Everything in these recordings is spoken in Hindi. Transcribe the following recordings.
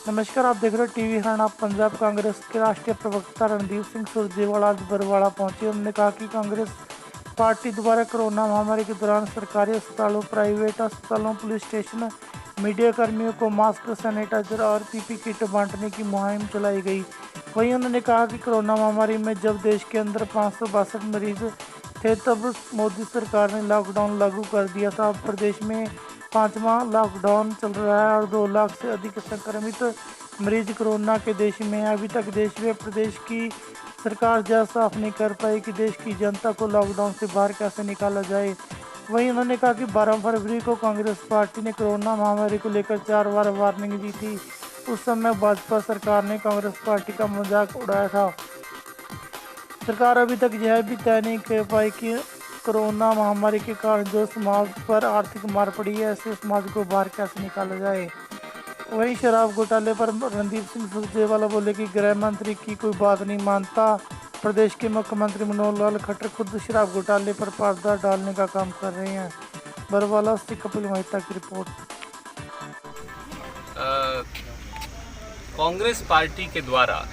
नमस्कार, आप देख रहे हो टीवी हरियाणा। पंजाब कांग्रेस के राष्ट्रीय प्रवक्ता रणदीप सिंह सुरजेवाला आज बरवाड़ा पहुंचे। उन्होंने कहा कि कांग्रेस पार्टी द्वारा कोरोना महामारी के दौरान सरकारी अस्पतालों, प्राइवेट अस्पतालों, पुलिस स्टेशन, मीडिया कर्मियों को मास्क, सैनिटाइजर और पीपी किट बांटने की मुहिम चलाई गई। वहीं उन्होंने कहा कि कोरोना महामारी में जब देश के अंदर 562 मरीज थे तब मोदी सरकार ने लॉकडाउन लागू कर दिया था। अब प्रदेश में 5वां लॉकडाउन चल रहा है और 2 लाख से अधिक संक्रमित मरीज कोरोना के देश में है। अभी तक देश में प्रदेश की सरकार यह साफ नहीं कर पाई कि देश की जनता को लॉकडाउन से बाहर कैसे निकाला जाए। वहीं उन्होंने कहा कि 12 फरवरी को कांग्रेस पार्टी ने कोरोना महामारी को लेकर 4 बार वार्निंग दी थी। उस समय भाजपा सरकार ने कांग्रेस पार्टी का मजाक उड़ाया था। सरकार अभी तक यह भी तय नहीं कर पाई कि कोरोना महामारी के कारण जो समाज पर आर्थिक मार पड़ी है, ऐसे समाज को बाहर कैसे निकाला जाए। वहीं शराब घोटाले पर रणदीप सिंह सुरजेवाला बोले कि गृह मंत्री की कोई बात नहीं मानता। प्रदेश के मुख्यमंत्री मनोहर लाल खट्टर खुद शराब घोटाले पर पर्दा डालने का काम कर रहे हैं। बरवाला से कपिल मेहता की रिपोर्ट। कांग्रेस पार्टी के द्वारा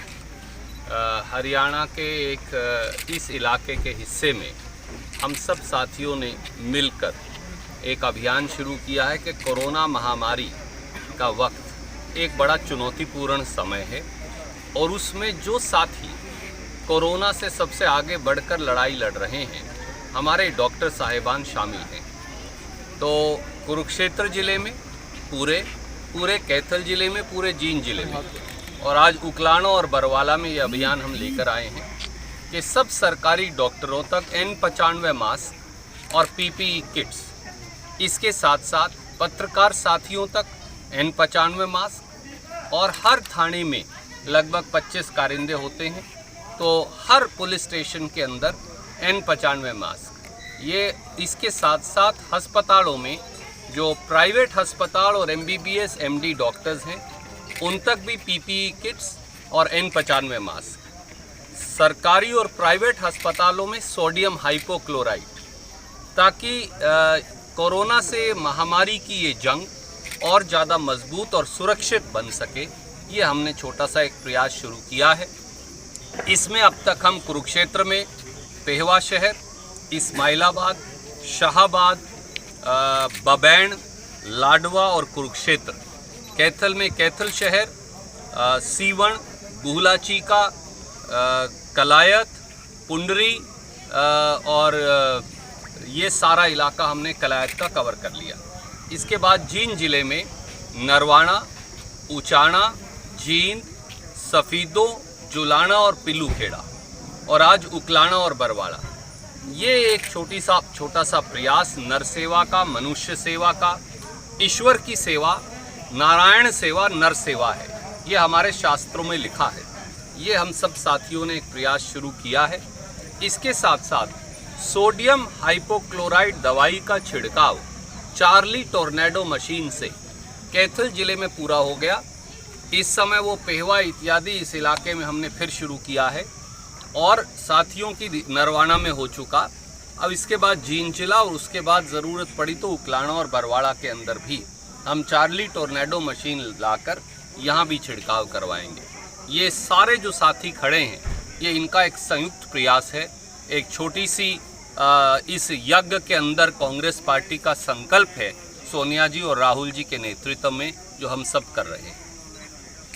हरियाणा के एक इस इलाके के हिस्से में हम सब साथियों ने मिलकर एक अभियान शुरू किया है कि कोरोना महामारी का वक्त एक बड़ा चुनौतीपूर्ण समय है और उसमें जो साथी कोरोना से सबसे आगे बढ़कर लड़ाई लड़ रहे हैं, हमारे डॉक्टर साहिबान शामिल हैं। तो कुरुक्षेत्र ज़िले में, पूरे कैथल ज़िले में, पूरे जींद ज़िले में और आज उकलाना और बरवाला में ये अभियान हम लेकर आए हैं कि सब सरकारी डॉक्टरों तक N95 मास्क और PPE किट्स, इसके साथ साथ पत्रकार साथियों तक N95 मास्क और हर थाने में लगभग 25 कारिंदे होते हैं, तो हर पुलिस स्टेशन के अंदर N95 मास्क। ये इसके साथ साथ अस्पतालों में जो प्राइवेट अस्पताल और MBBS MD डॉक्टर्स हैं उन तक भी PPE किट्स और N95 मास्क। सरकारी और प्राइवेट अस्पतालों में सोडियम हाइपोक्लोराइड, ताकि कोरोना से महामारी की ये जंग और ज़्यादा मजबूत और सुरक्षित बन सके, ये हमने छोटा सा एक प्रयास शुरू किया है। इसमें अब तक हम कुरुक्षेत्र में, पेहवा शहर, इस्माइलाबाद, शाहाबाद, बबैन, लाडवा और कुरुक्षेत्र, कैथल में कैथल शहर, सीवण, गुहला चीका, कलायत, पुंडरी और ये सारा इलाका हमने कलायत का कवर कर लिया। इसके बाद जींद ज़िले में नरवाना, उचाना, जींद, सफ़ीदो, जुलाना और पिलूखेड़ा और आज उकलाना और बरवाड़ा। ये एक छोटा सा प्रयास नर सेवा का, मनुष्य सेवा का, ईश्वर की सेवा, नारायण सेवा, नर सेवा है। ये हमारे शास्त्रों में लिखा है। ये हम सब साथियों ने एक प्रयास शुरू किया है। इसके साथ साथ सोडियम हाइपोक्लोराइड दवाई का छिड़काव चार्ली टोर्नेडो मशीन से कैथल ज़िले में पूरा हो गया। इस समय वो पेहवा इत्यादि इस इलाके में हमने फिर शुरू किया है और साथियों की नरवाना में हो चुका। अब इसके बाद जींद जिला और उसके बाद ज़रूरत पड़ी तो उकलाना और बरवाड़ा के अंदर भी हम चार्ली टोर्नेडो मशीन लाकर यहाँ भी छिड़काव करवाएंगे। ये सारे जो साथी खड़े हैं, ये इनका एक संयुक्त प्रयास है। एक छोटी सी इस यज्ञ के अंदर कांग्रेस पार्टी का संकल्प है, सोनिया जी और राहुल जी के नेतृत्व में, जो हम सब कर रहे हैं।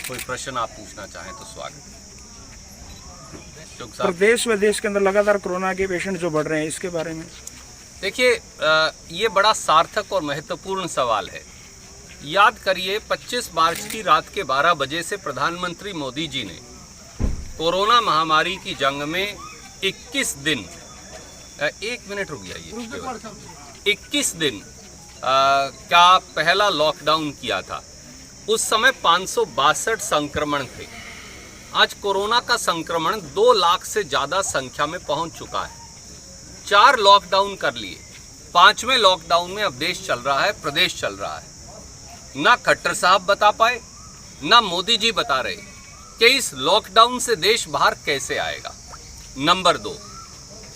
कोई प्रश्न आप पूछना चाहें तो स्वागत। प्रदेश व देश के अंदर लगातार कोरोना के पेशेंट जो बढ़ रहे हैं, इसके बारे में देखिए, ये बड़ा सार्थक और महत्वपूर्ण सवाल है। याद करिए, 25 मार्च की रात के 12 बजे से प्रधानमंत्री मोदी जी ने कोरोना महामारी की जंग में 21 दिन, 1 मिनट रुक जाइए, 21 दिन का पहला लॉकडाउन किया था। उस समय 562 संक्रमण थे। आज कोरोना का संक्रमण 2 लाख से ज़्यादा संख्या में पहुंच चुका है। 4 लॉकडाउन कर लिए, 5वें लॉकडाउन में अब देश चल रहा है, प्रदेश चल रहा है। ना खट्टर साहब बता पाए, ना मोदी जी बता रहे कि इस लॉकडाउन से देश बाहर कैसे आएगा। नंबर 2,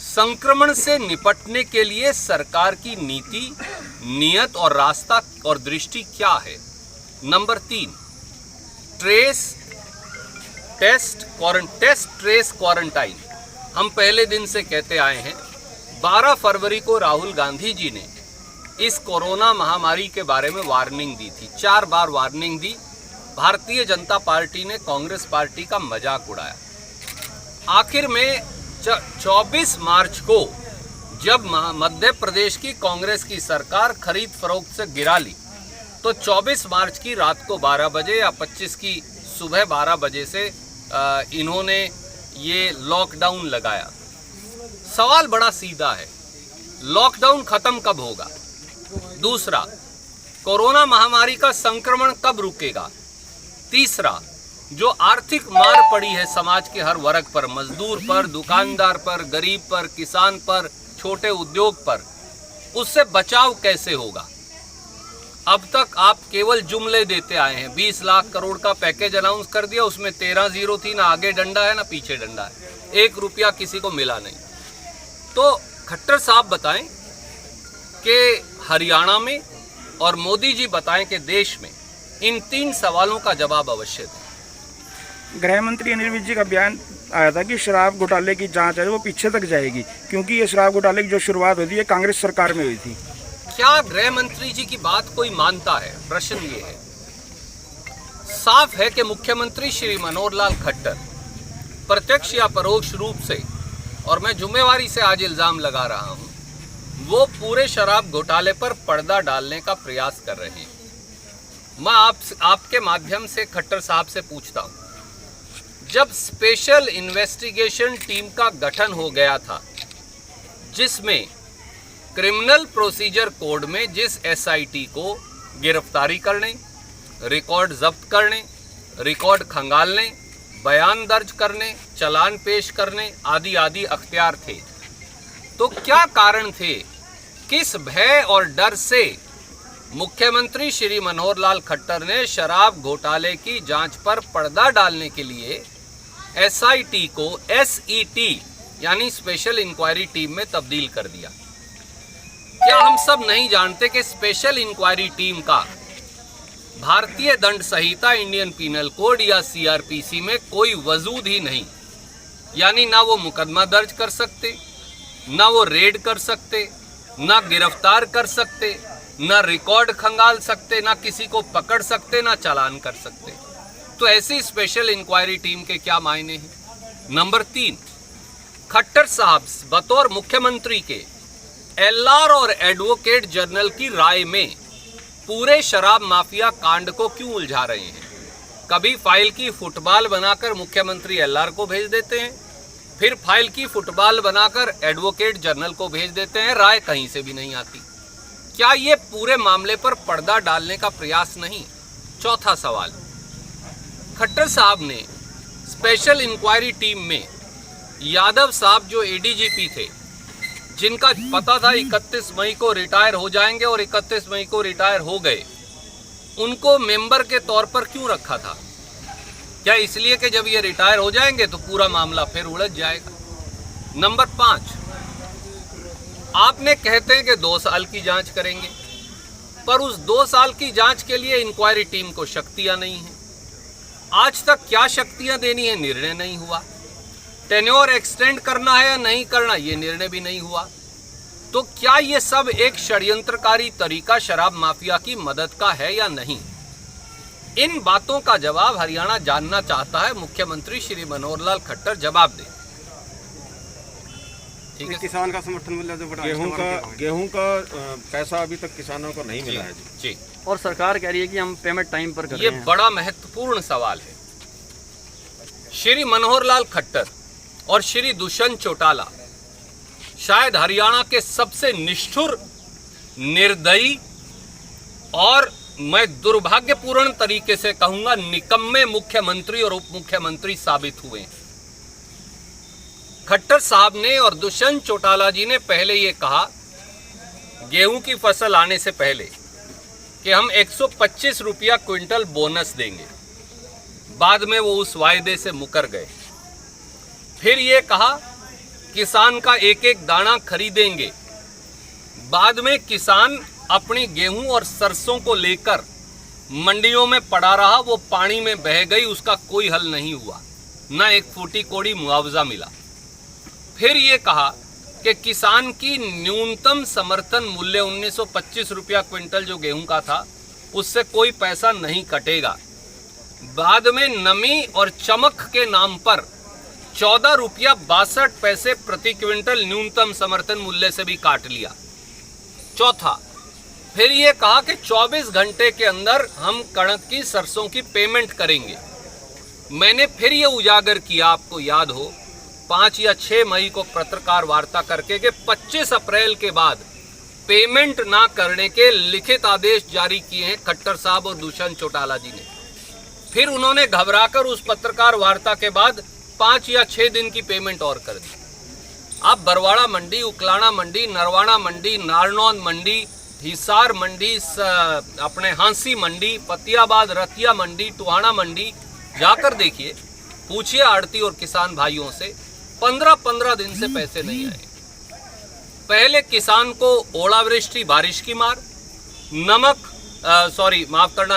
संक्रमण से निपटने के लिए सरकार की नीति, नियत और रास्ता और दृष्टि क्या है। नंबर 3, टेस्ट ट्रेस क्वारंटाइन हम पहले दिन से कहते आए हैं। 12 फरवरी को राहुल गांधी जी ने इस कोरोना महामारी के बारे में वार्निंग दी थी, 4 बार वार्निंग दी। भारतीय जनता पार्टी ने कांग्रेस पार्टी का मजाक उड़ाया। आखिर में 24 मार्च को जब मध्य प्रदेश की कांग्रेस की सरकार खरीद फरोख्त से गिरा ली, तो 24 मार्च की रात को 12 बजे या 25 की सुबह 12 बजे से इन्होंने ये लॉकडाउन लगाया। सवाल बड़ा सीधा है, लॉकडाउन खत्म कब होगा? दूसरा, कोरोना महामारी का संक्रमण कब रुकेगा? तीसरा, जो आर्थिक मार पड़ी है समाज के हर वर्ग पर, मजदूर पर, दुकानदार पर, गरीब पर, किसान पर, छोटे उद्योग पर, उससे बचाव कैसे होगा? अब तक आप केवल जुमले देते आए हैं। 20 लाख करोड़ का पैकेज अनाउंस कर दिया, उसमें 13 जीरो थी, ना आगे डंडा है ना पीछे डंडा है, 1 रुपया किसी को मिला नहीं। तो खट्टर साहब बताएं कि हरियाणा में और मोदी जी बताएं कि देश में इन 3 सवालों का जवाब अवश्य दें। गृह मंत्री अनिल विज जी का बयान आया था कि शराब घोटाले की जांच है वो पीछे तक जाएगी, क्योंकि ये शराब घोटाले की जो शुरुआत हुई थी ये कांग्रेस सरकार में हुई थी। क्या गृह मंत्री जी की बात कोई मानता है? प्रश्न ये है। साफ है कि मुख्यमंत्री श्री मनोहर लाल खट्टर प्रत्यक्ष या परोक्ष रूप से, और मैं जिम्मेवारी से आज इल्जाम लगा रहा हूं, वो पूरे शराब घोटाले पर पर्दा डालने का प्रयास कर रहे हैं। मैं आपके माध्यम से खट्टर साहब से पूछता हूं, जब स्पेशल इन्वेस्टिगेशन टीम का गठन हो गया था, जिसमें क्रिमिनल प्रोसीजर कोड में जिस एसआईटी को गिरफ्तारी करने, रिकॉर्ड जब्त करने, रिकॉर्ड खंगालने, बयान दर्ज करने, चालान पेश करने आदि आदि अख्तियार थे, तो क्या कारण थे, किस भय और डर से मुख्यमंत्री श्री मनोहर लाल खट्टर ने शराब घोटाले की जांच पर पर्दा डालने के लिए एसआईटी को एसईटी यानी स्पेशल इंक्वायरी टीम में तब्दील कर दिया? क्या हम सब नहीं जानते कि स्पेशल इंक्वायरी टीम का भारतीय दंड संहिता, इंडियन पीनल कोड या सीआरपीसी में कोई वजूद ही नहीं? यानी ना वो मुकदमा दर्ज कर सकते, ना वो रेड कर सकते, ना गिरफ्तार कर सकते, ना रिकॉर्ड खंगाल सकते, ना किसी को पकड़ सकते, ना चालान कर सकते। तो ऐसी स्पेशल इंक्वायरी टीम के क्या मायने हैं? नंबर 3, खट्टर साहब बतौर मुख्यमंत्री के एलआर और एडवोकेट जनरल की राय में पूरे शराब माफिया कांड को क्यों उलझा रहे हैं? कभी फाइल की फुटबॉल बनाकर मुख्यमंत्री एलआर को भेज देते हैं, फिर फाइल की फुटबॉल बनाकर एडवोकेट जनरल को भेज देते हैं, राय कहीं से भी नहीं आती। क्या ये पूरे मामले पर पर्दा डालने का प्रयास नहीं? चौथा सवाल, खट्टर साहब ने स्पेशल इंक्वायरी टीम में यादव साहब जो एडीजीपी थे, जिनका पता था 31 मई को रिटायर हो जाएंगे और 31 मई को रिटायर हो गए, उनको मेंबर के तौर पर क्यों रखा था? क्या इसलिए कि जब ये रिटायर हो जाएंगे तो पूरा मामला फिर उलझ जाएगा? नंबर 5, आपने कहते हैं कि 2 साल की जांच करेंगे, पर उस 2 साल की जांच के लिए इंक्वायरी टीम को शक्तियां नहीं हैं। आज तक क्या शक्तियां देनी है, निर्णय नहीं हुआ। टेन्योर एक्सटेंड करना है या नहीं करना, ये निर्णय भी नहीं हुआ। तो क्या ये सब एक षड्यंत्रकारी तरीका शराब माफिया की मदद का है या नहीं? इन बातों का जवाब हरियाणा जानना चाहता है। मुख्यमंत्री श्री मनोहर लाल खट्टर जवाब दें। ठीक है। किसान का समर्थन मूल्य जो बढ़ा, गेहूं का पैसा अभी तक किसानों को नहीं मिला है जी, और सरकार कह रही है कि हम पेमेंट टाइम पर कर रहे हैं। ये बड़ा महत्वपूर्ण सवाल है। श्री मनोहर लाल खट्टर और श्री दुष्यंत चौटाला शायद हरियाणा के सबसे निष्ठुर, निर्दयी और मैं दुर्भाग्यपूर्ण तरीके से कहूंगा निकम्मे मुख्यमंत्री और उप मुख्यमंत्री साबित हुए। खट्टर साहब ने और दुष्यंत चौटाला जी ने पहले ये कहा गेहूं की फसल आने से पहले कि हम 125 रुपया क्विंटल बोनस देंगे। बाद में वो उस वायदे से मुकर गए। फिर ये कहा किसान का एक एक दाना खरीदेंगे। बाद में किसान अपनी गेहूं और सरसों को लेकर मंडियों में पड़ा रहा, वो पानी में बह गई, उसका कोई हल नहीं हुआ, न एक फूटी कोड़ी मुआवजा मिला। फिर ये कहा कि किसान की न्यूनतम समर्थन मूल्य 1925 रुपया क्विंटल जो गेहूं का था, उससे कोई पैसा नहीं कटेगा। बाद में नमी और चमक के नाम पर 14 रुपया 62 पैसे प्रति क्विंटल न्यूनतम समर्थन मूल्य से भी काट लिया। चौथा, फिर ये कहा कि 24 घंटे के अंदर हम कणक की सरसों की पेमेंट करेंगे। मैंने फिर ये उजागर किया, आपको याद हो, 5 या 6 मई को पत्रकार वार्ता करके कि 25 अप्रैल के बाद पेमेंट ना करने के लिखित आदेश जारी किए हैं खट्टर साहब और दुष्यंत चौटाला जी ने। फिर उन्होंने घबराकर उस पत्रकार वार्ता के बाद 5 या 6 दिन की पेमेंट और कर दी। आप बरवाड़ा मंडी, उकलाना मंडी, नरवाना मंडी, नारनौंद मंडी, हिसार मंडी, अपने हांसी मंडी, फतियाबाद, रतिया मंडी, टोहाना मंडी जाकर देखिए, पूछिए आड़ती और किसान भाइयों से, 15-15 दिन से पैसे नहीं आए। पहले किसान को ओलावृष्टि बारिश की मार,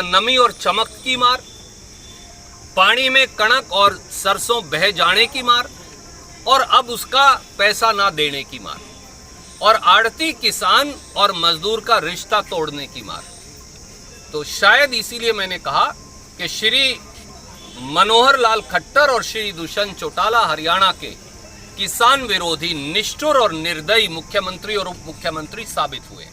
नमी और चमक की मार, पानी में कणक और सरसों बह जाने की मार, और अब उसका पैसा ना देने की मार, और आड़ती किसान और मजदूर का रिश्ता तोड़ने की मार। तो शायद इसीलिए मैंने कहा कि श्री मनोहर लाल खट्टर और श्री दुष्यंत चौटाला हरियाणा के किसान विरोधी, निष्ठुर और निर्दयी मुख्यमंत्री और उप मुख्यमंत्री साबित हुए।